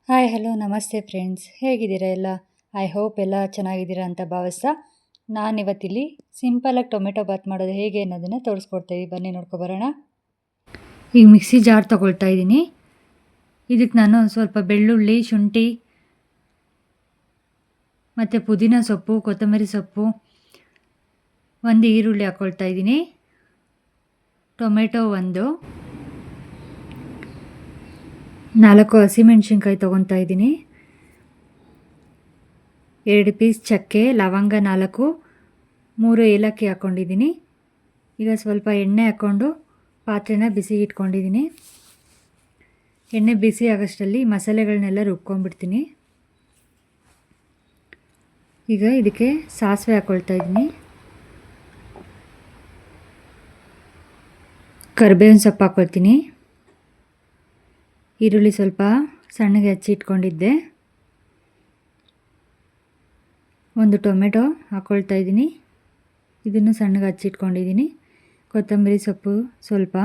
Hi hello ನಮಸ್ತೆ friends, ಹೇಗಿದ್ದೀರಾ ಎಲ್ಲ? ಐ ಹೋಪ್ ಎಲ್ಲ ಚೆನ್ನಾಗಿದ್ದೀರಾ ಅಂತ ಭಾವಿಸ್ತಾ ನಾನಿವತ್ತಿಲ್ಲಿ ಸಿಂಪಲಾಗಿ ಟೊಮೆಟೊ ಬಾತ್ ಮಾಡೋದು ಹೇಗೆ ಅನ್ನೋದನ್ನು ತೋರಿಸ್ಕೊಡ್ತಾಯಿದ್ದೀನಿ. ಬನ್ನಿ ನೋಡ್ಕೊಬರೋಣ. ಈಗ ಮಿಕ್ಸಿ ಜಾರ್ ತೊಗೊಳ್ತಾ ಇದ್ದೀನಿ. ಇದಕ್ಕೆ ನಾನು ಸ್ವಲ್ಪ ಬೆಳ್ಳುಳ್ಳಿ, ಶುಂಠಿ ಮತ್ತು ಪುದೀನ ಸೊಪ್ಪು, ಕೊತ್ತಂಬರಿ ಸೊಪ್ಪು, ಒಂದು ಈರುಳ್ಳಿ ಹಾಕ್ಕೊಳ್ತಾ ಇದ್ದೀನಿ, ಟೊಮೆಟೊ 1, 4 ಹಸಿಮೆಣ್ಸಿನ್ಕಾಯಿ ತೊಗೊತಾ ಇದ್ದೀನಿ, 2 ಪೀಸ್ ಚಕ್ಕೆ, ಲವಂಗ 4, 3 ಏಲಕ್ಕಿ ಹಾಕ್ಕೊಂಡಿದ್ದೀನಿ. ಈಗ ಸ್ವಲ್ಪ ಎಣ್ಣೆ ಹಾಕ್ಕೊಂಡು ಪಾತ್ರೆನ ಬಿಸಿಗೆ ಇಟ್ಕೊಂಡಿದ್ದೀನಿ. ಎಣ್ಣೆ ಬಿಸಿ ಆಗೋಷ್ಟರಲ್ಲಿ ಮಸಾಲೆಗಳನ್ನೆಲ್ಲ ರುಬ್ಕೊಂಡ್ಬಿಡ್ತೀನಿ. ಈಗ ಇದಕ್ಕೆ ಸಾಸಿವೆ ಹಾಕ್ಕೊಳ್ತಾ ಇದ್ದೀನಿ, ಕರಿಬೇವಿನ ಸೊಪ್ಪು ಹಾಕ್ಕೊಳ್ತೀನಿ, ಈರುಳ್ಳಿ ಸ್ವಲ್ಪ ಸಣ್ಣಗೆ ಹಚ್ಚಿ ಇಟ್ಕೊಂಡಿದ್ದೆ, ಒಂದು ಟೊಮೆಟೊ ಹಾಕ್ಕೊಳ್ತಾ ಇದ್ದೀನಿ, ಇದನ್ನು ಸಣ್ಣಗೆ ಹಚ್ಚಿಟ್ಕೊಂಡಿದ್ದೀನಿ, ಕೊತ್ತಂಬರಿ ಸೊಪ್ಪು ಸ್ವಲ್ಪ,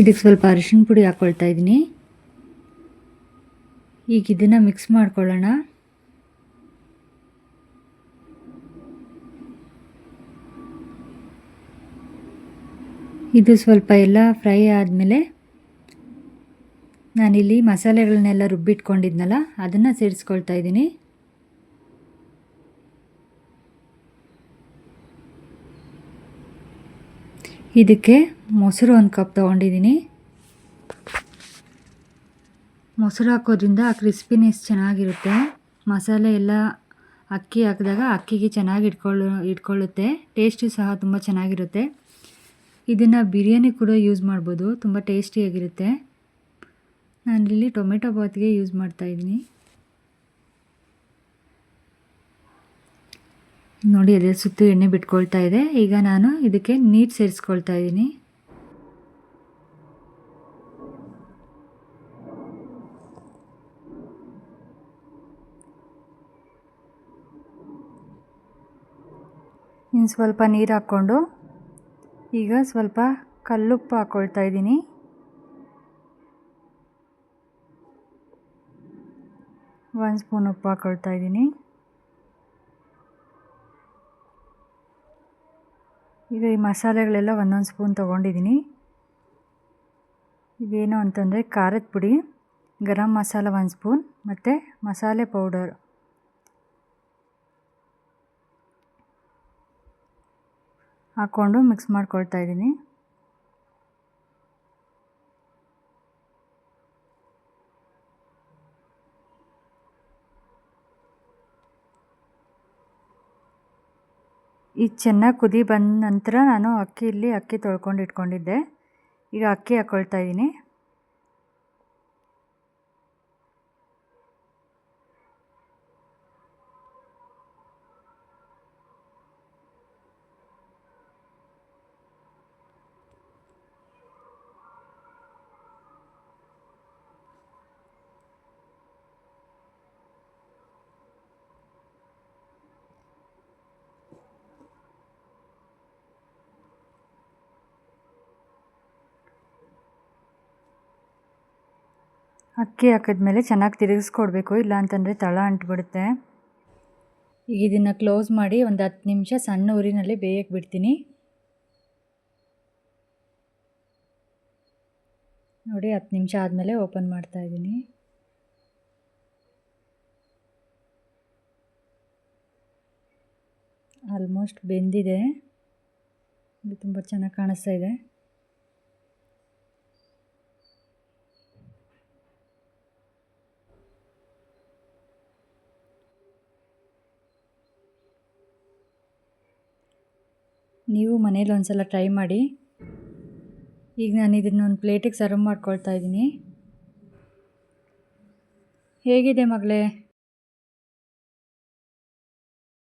ಇದಕ್ಕೆ ಸ್ವಲ್ಪ ಅರಿಶಿನ ಪುಡಿ ಹಾಕ್ಕೊಳ್ತಾ ಇದ್ದೀನಿ. ಈಗ ಇದನ್ನು ಮಿಕ್ಸ್ ಮಾಡ್ಕೊಳ್ಳೋಣ. ಇದು ಸ್ವಲ್ಪ ಎಲ್ಲ ಫ್ರೈ ಆದಮೇಲೆ ನಾನಿಲ್ಲಿ ಮಸಾಲೆಗಳನ್ನೆಲ್ಲ ರುಬ್ಬಿಟ್ಕೊಂಡಿದ್ನಲ್ಲ ಅದನ್ನು ಸೇರಿಸ್ಕೊಳ್ತಾ ಇದ್ದೀನಿ. ಇದಕ್ಕೆ ಮೊಸರು 1 ಕಪ್ ತೊಗೊಂಡಿದ್ದೀನಿ. ಮೊಸರು ಹಾಕೋದ್ರಿಂದ ಆ ಕ್ರಿಸ್ಪಿನೆಸ್ ಚೆನ್ನಾಗಿರುತ್ತೆ. ಮಸಾಲೆ ಎಲ್ಲ ಅಕ್ಕಿ ಹಾಕಿದಾಗ ಅಕ್ಕಿಗೆ ಚೆನ್ನಾಗಿ ಇಟ್ಕೊಳ್ಳುತ್ತೆ. ಟೇಸ್ಟು ಸಹ ತುಂಬ ಚೆನ್ನಾಗಿರುತ್ತೆ. ಇದನ್ನು ಬಿರಿಯಾನಿ ಕೂಡ ಯೂಸ್ ಮಾಡ್ಬೋದು, ತುಂಬ ಟೇಸ್ಟಿಯಾಗಿರುತ್ತೆ. ನಾನಿಲ್ಲಿ ಟೊಮೆಟೊ ಬಾತ್ಗೆ ಯೂಸ್ ಮಾಡ್ತಾಯಿದ್ದೀನಿ. ನೋಡಿ ಅದೇ ಸುತ್ತು ಎಣ್ಣೆ ಬಿಟ್ಕೊಳ್ತಾ ಇದೆ. ಈಗ ನಾನು ಇದಕ್ಕೆ ನೀರು ಸೇರಿಸ್ಕೊಳ್ತಾ ಇದ್ದೀನಿ. ಇನ್ನು ಸ್ವಲ್ಪ ನೀರು ಹಾಕ್ಕೊಂಡು ಈಗ ಸ್ವಲ್ಪ ಕಲ್ಲುಪ್ಪು ಹಾಕ್ಕೊಳ್ತಾ ಇದ್ದೀನಿ. ಒಂದು ಸ್ಪೂನ್ ಉಪ್ಪು ಹಾಕ್ಕೊಳ್ತಾ ಇದ್ದೀನಿ. ಈಗ ಈ ಮಸಾಲೆಗಳೆಲ್ಲ ಒಂದೊಂದು ಸ್ಪೂನ್ ತೊಗೊಂಡಿದ್ದೀನಿ. ಇದೇನು ಅಂತಂದರೆ ಖಾರದ ಪುಡಿ, ಗರಂ ಮಸಾಲ 1 ಸ್ಪೂನ್ ಮತ್ತು ಮಸಾಲೆ ಪೌಡರ್ ಹಾಕ್ಕೊಂಡು ಮಿಕ್ಸ್ ಮಾಡ್ಕೊಳ್ತಾ ಇದ್ದೀನಿ. ಈಗ ಚೆನ್ನಾಗಿ ಕುದಿ ಬಂದ ನಂತರ ನಾನು ಅಕ್ಕಿ ತೊಳ್ಕೊಂಡು ಇಟ್ಕೊಂಡಿದ್ದೆ. ಈಗ ಅಕ್ಕಿ ಹಾಕ್ಕೊಳ್ತಾ ಇದ್ದೀನಿ. ಅಕ್ಕಿ ಹಾಕಿದ್ಮೇಲೆ ಚೆನ್ನಾಗಿ ತಿರುಗಿಸ್ಕೊಡ್ಬೇಕು, ಇಲ್ಲ ಅಂತಂದರೆ ತಳ ಅಂಟ್ಬಿಡುತ್ತೆ. ಈಗ ಇದನ್ನು ಕ್ಲೋಸ್ ಮಾಡಿ ಒಂದು 10 ನಿಮಿಷ ಸಣ್ಣ ಉರಿನಲ್ಲಿ ಬೇಯಕ್ಕೆ ಬಿಡ್ತೀನಿ. ನೋಡಿ 10 ನಿಮಿಷ ಆದಮೇಲೆ ಓಪನ್ ಮಾಡ್ತಾ ಇದ್ದೀನಿ. ಆಲ್ಮೋಸ್ಟ್ ಬೆಂದಿದೆ, ಇದು ತುಂಬ ಚೆನ್ನಾಗಿ ಕಾಣಿಸ್ತಾ ಇದೆ. ನೀವು ಮನೇಲಿ ಒಂದ್ಸಲ ಟ್ರೈ ಮಾಡಿ. ಈಗ ನಾನು ಇದನ್ನು ಒಂದು ಪ್ಲೇಟಿಗೆ ಸರ್ವ್ ಮಾಡ್ಕೊಳ್ತಾ ಇದ್ದೀನಿ. ಹೇಗಿದೆ ಮಗಳೇ?